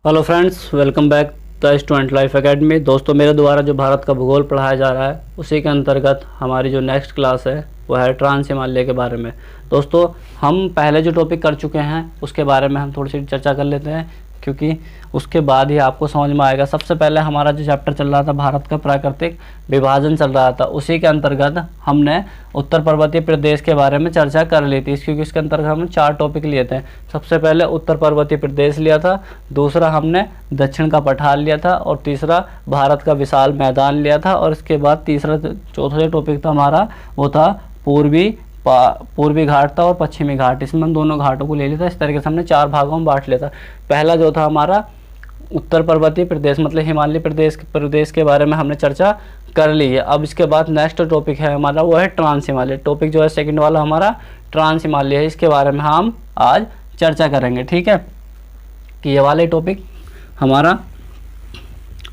Hello friends, welcome back the student life academy. दोस्तों, मेरे द्वारा जो भारत का भूगोल पढ़ाया जा रहा है उसी के अंतर्गत हमारी जो नेक्स्ट क्लास है वह है ट्रांस हिमालय के बारे में। दोस्तों, हम पहले जो टॉपिक कर चुके हैं उसके बारे में हम थोड़ी सी चर्चा कर लेते हैं, क्योंकि उसके बाद ही आपको समझ में आएगा। सबसे पहले हमारा जो चैप्टर चल रहा था भारत का प्राकृतिक विभाजन चल रहा था, उसी के अंतर्गत हमने उत्तर पर्वतीय प्रदेश के बारे में चर्चा कर ली थी, क्योंकि इसके अंतर्गत हमने 4 टॉपिक लिए थे। सबसे पहले उत्तर पर्वतीय प्रदेश लिया था, दूसरा हमने दक्षिण का पठार लिया था, और तीसरा भारत का विशाल मैदान लिया था, और इसके बाद चौथा जो टॉपिक था हमारा वो था पूर्वी घाट था और पश्चिमी घाट। इसमें हम दोनों घाटों को ले लिया था। इस तरीके से हमने 4 भागों में बांट लिया था। पहला जो था हमारा उत्तर पर्वतीय प्रदेश मतलब हिमालय प्रदेश के बारे में हमने चर्चा कर ली है। अब इसके बाद नेक्स्ट टॉपिक है हमारा वो है ट्रांस हिमालय। टॉपिक जो है सेकंड वाला हमारा ट्रांस हिमालय है। इसके बारे में हम आज चर्चा करेंगे, ठीक है। कि ये वाले टॉपिक हमारा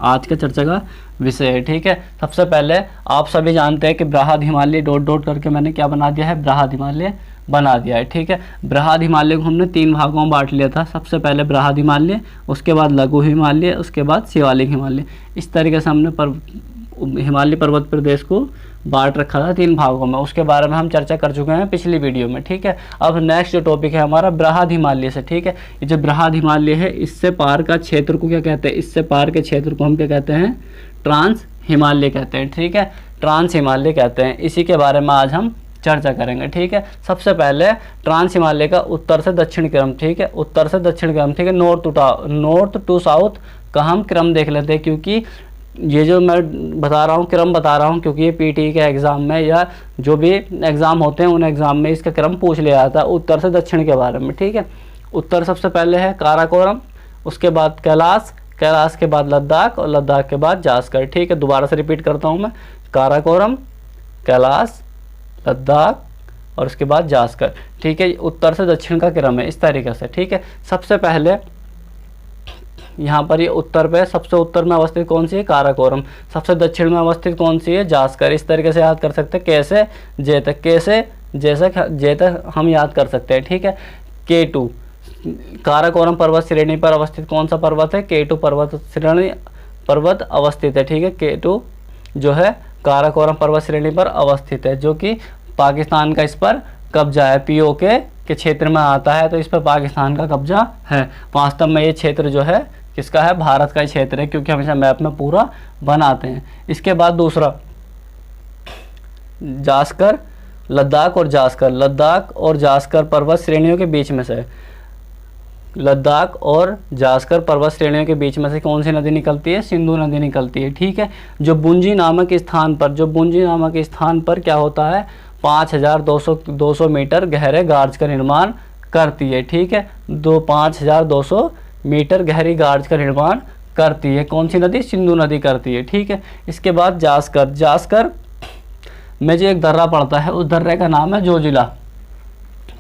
आज का चर्चा का विषय है, ठीक है। सबसे पहले आप सभी जानते हैं कि बृहद हिमालय डॉट करके मैंने क्या बना दिया है, बृहद हिमालय बना दिया है, ठीक है। बृहद हिमालय को हमने 3 भागों में बांट लिया था। सबसे पहले बृहद हिमालय, उसके बाद लघु हिमालय, उसके बाद शिवालिक हिमालय। इस तरीके से हमने हिमालय पर्वत प्रदेश को बांट रखा था 3 भागों में। उसके बारे में हम चर्चा कर चुके हैं पिछली वीडियो में, ठीक है। अब नेक्स्ट जो टॉपिक है हमारा बृहद हिमालय से, ठीक है। ये जो बृहद हिमालय है इससे पार का क्षेत्र को क्या कहते हैं, इससे पार के क्षेत्र को हम क्या कहते हैं, ट्रांस हिमालय कहते हैं, ठीक है। ट्रांस हिमालय कहते हैं। इसी के बारे में आज हम चर्चा करेंगे, ठीक है। सबसे पहले ट्रांस हिमालय का उत्तर से दक्षिण क्रम, ठीक है। उत्तर से दक्षिण क्रम, ठीक है। नॉर्थ टू साउथ का हम क्रम देख लेते हैं, क्योंकि ये जो मैं बता रहा हूँ क्रम बता रहा हूँ, क्योंकि ये पीटी के एग्ज़ाम में या जो भी एग्ज़ाम होते हैं उन एग्ज़ाम में इसका क्रम पूछ लिया जाता है उत्तर से दक्षिण के बारे में, ठीक है। उत्तर सबसे पहले है काराकोरम, उसके बाद कैलाश, कैलाश के बाद लद्दाख, और लद्दाख के बाद जास्कर, ठीक है। दोबारा से रिपीट करता हूँ मैं, काराकोरम, कैलाश, लद्दाख और उसके बाद जास्कर, ठीक है। उत्तर से दक्षिण का क्रम है इस तरीके से, ठीक है। सबसे पहले यहाँ पर ये उत्तर पे सबसे उत्तर में अवस्थित कौन सी है, काराकोरम। सबसे दक्षिण में अवस्थित कौन सी है, जास्कर। इस तरीके से याद कर सकते हैं, कैसे जे तक, कैसे जे तक हम याद कर सकते हैं, ठीक है। K2 काराकोरम पर्वत श्रेणी पर अवस्थित कौन सा पर्वत है, K2 पर्वत अवस्थित है, ठीक है। K2 जो है काराकोरम पर्वत श्रेणी पर अवस्थित है, जो कि पाकिस्तान का इस पर कब्जा है। POK के क्षेत्र में आता है, तो इस पर पाकिस्तान का कब्जा है। वास्तव में ये क्षेत्र जो है किसका है, भारत का क्षेत्र है, क्योंकि हमेशा मैप में पूरा बनाते हैं। इसके बाद दूसरा जास्कर, लद्दाख और जास्कर। लद्दाख और जास्कर पर्वत श्रेणियों के बीच में से, लद्दाख और जास्कर पर्वत श्रेणियों के बीच में से कौन सी नदी निकलती है, सिंधु नदी निकलती है, ठीक है। जो बुंजी नामक स्थान पर क्या होता है, 5200 मीटर गहरे गार्ज का निर्माण करती है, ठीक है। 5200 मीटर गहरी गार्ज का निर्माण करती है। कौन सी नदी, सिंधु नदी करती है, ठीक है। इसके बाद जास्कर, जास्कर में जो एक दर्रा पड़ता है उस दर्रे का नाम है जोजिला,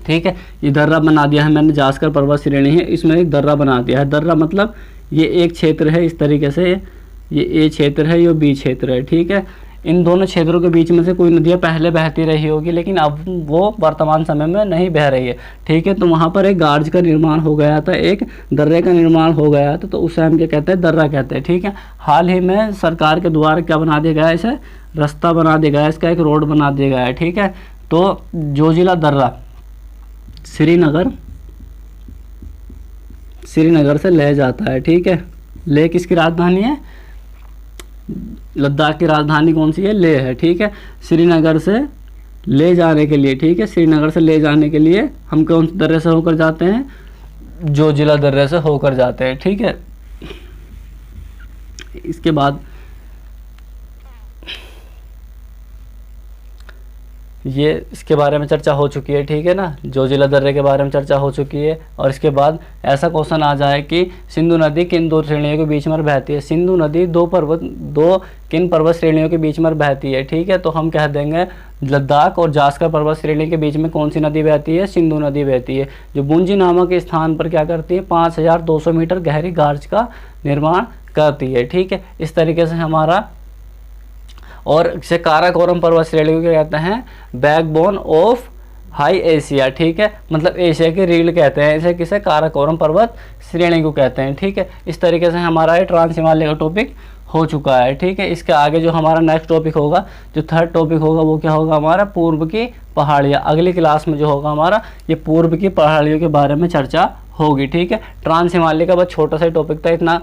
ठीक है। ये दर्रा बना दिया है मैंने, जास्कर पर्वत श्रेणी है, इसमें एक दर्रा बना दिया है। दर्रा मतलब ये एक क्षेत्र है, इस तरीके से ये ए क्षेत्र है, ये बी क्षेत्र है, ठीक है। इन दोनों क्षेत्रों के बीच में से कोई नदियाँ पहले बहती रही होगी, लेकिन अब वो वर्तमान समय में नहीं बह रही है, ठीक है। तो वहाँ पर एक गार्ज का निर्माण हो गया था, एक दर्रे का निर्माण हो गया था, तो उसे हम क्या कहते हैं, दर्रा कहते हैं, ठीक है। हाल ही में सरकार के द्वारा क्या बना दिया गया है, इसे रास्ता बना दिया गया है, इसका एक रोड बना दिया गया है, ठीक है। तो जोजिला दर्रा श्रीनगर से ले जाता है, ठीक है। लेह किसकी राजधानी है, लद्दाख की राजधानी कौन सी है, लेह है, ठीक है। श्रीनगर से ले जाने के लिए, ठीक है, श्रीनगर से ले जाने के लिए हम कौन से दर्रे से होकर जाते हैं, जोजिला दर्रे से होकर जाते हैं, ठीक है। इसके बाद ये इसके बारे में चर्चा हो चुकी है, ठीक है ना, जोजिला दर्रे के बारे में चर्चा हो चुकी है। और इसके बाद ऐसा क्वेश्चन आ जाए कि सिंधु नदी किन 2 श्रेणियों के बीच में बहती है। सिंधु नदी दो किन पर्वत श्रेणियों के बीच में बहती है, ठीक है। तो हम कह देंगे लद्दाख और जास्कर पर्वत श्रेणी के बीच में कौन सी नदी बहती है, सिंधु नदी बहती है, जो बुंजी नामक स्थान पर क्या करती है, 5200 मीटर गहरी गार्ज का निर्माण करती है, ठीक है। इस तरीके से हमारा, और इसे काराकोरम पर्वत श्रेणी को कहते हैं बैकबोन ऑफ हाई एशिया, ठीक है, मतलब एशिया की रीढ़ कहते हैं इसे, किसे, काराकोरम पर्वत श्रेणी को कहते हैं, ठीक है। इस तरीके से हमारा ये ट्रांस हिमालय का टॉपिक हो चुका है, ठीक है। इसके आगे जो हमारा नेक्स्ट टॉपिक होगा, जो थर्ड टॉपिक होगा, वो क्या होगा हमारा, पूर्व की पहाड़ियाँ। अगली क्लास में जो होगा हमारा, ये पूर्व की पहाड़ियों के बारे में चर्चा होगी, ठीक है। ट्रांस हिमालय का बस छोटा सा टॉपिक था, इतना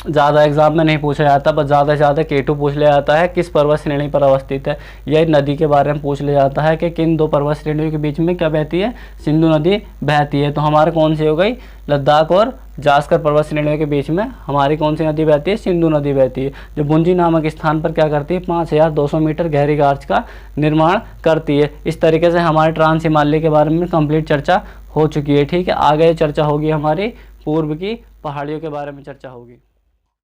ज़्यादा एग्जाम में नहीं पूछा जाता, बस ज़्यादा से ज़्यादा K2 पूछ लिया जाता है, किस पर्वत श्रेणी पर अवस्थित है। यह नदी के बारे में पूछ लिया जाता है कि किन दो पर्वत श्रेणियों के बीच में क्या बहती है, सिंधु नदी बहती है। तो हमारे कौन सी हो गई, लद्दाख और जास्कर पर्वत श्रेणियों के बीच में हमारी कौन सी नदी बहती है, सिंधु नदी बहती है, जो बुंजी नामक स्थान पर क्या करती है, 5200 मीटर गहरी गार्च का निर्माण करती है। इस तरीके से हमारे ट्रांस हिमालय के बारे में कंप्लीट चर्चा हो चुकी है, ठीक है। आगे चर्चा होगी हमारी पूर्व की पहाड़ियों के बारे में चर्चा होगी।